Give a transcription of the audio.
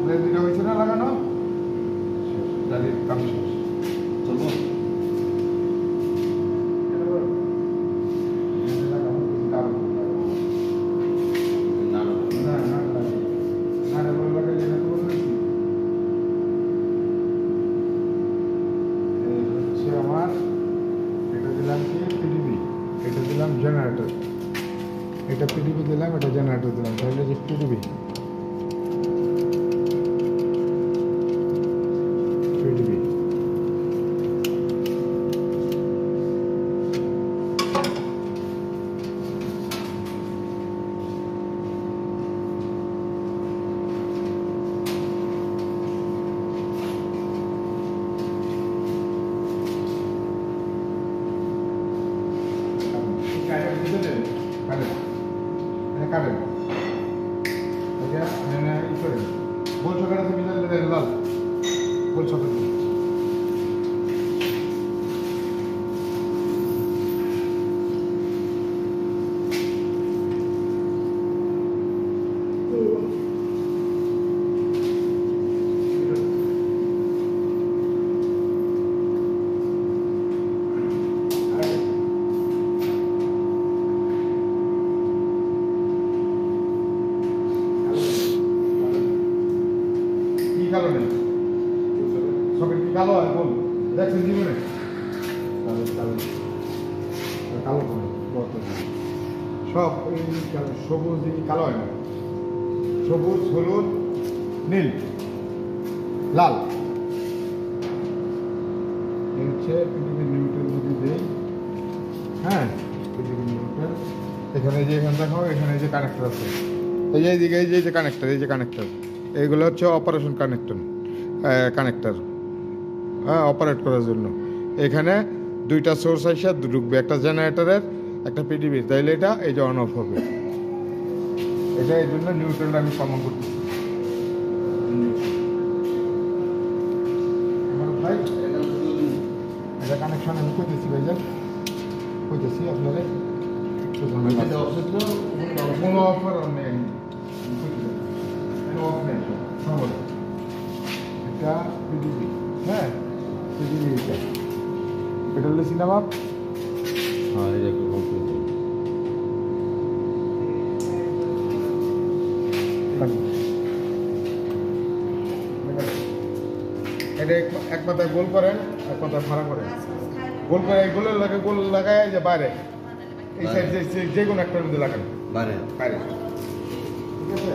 দুটো হয়েছে না লাগানো, গাড়ির কাম শেষ। চলবো আমার এটা দিলাম কি পিডিবি, এটা দিলাম জেনারেটর, এটা পিডিবি দিলাম, এটা জেনারেটর দিলাম, তাহলে যে পিডিবি পিডিবি কারেন্ট গোল ছকাটা থেকে লাল গোল ছকা কালো নেই, সকেট কি কালো হয় বল দেখছেন জীবনে? কালো সব সবুজ কালো হয় না, সবুজ হলুদ নীল লাল হচ্ছে পৃথিবীর নিউট্রাল যদি দেই। হ্যাঁ পৃথিবীর নিউট্রাল এখানে যে এখানে দেখো এখানে যে কানেক্টর আছে, এই যে এইদিকে এই যে কানেক্টর, এই যে কানেক্টর এইগুলো হচ্ছে অপারেশন কানেক্টর হ্যাঁ অপারেট করার জন্য। এখানে দুইটা সোর্স আসে ঢুকবে, একটা জেনারেটরের একটা পিডিবির, তাইলে এটা এই যে অন অফ হবে। এটা এই জন্য নিউট্রালটা আমি কমন করতেছি। আমার ভাই এটা কানেকশন আমি করতেছি, ভাইজান করতেছি আপনারা কোনো অফার নেই, এটা পিডিবি হ্যাঁ পিডিবি এটা হলো সিনেমা। হ্যাঁ এটা একটু এটা এক মাথায় গোল করেন, এক মাথায় ভাড়া করেন, গোল করে এই গোল লাগায় যে বাইরে এই সাইড যে কোনো একটা মধ্যে লাগান বাইরে বাইরে, ঠিক আছে।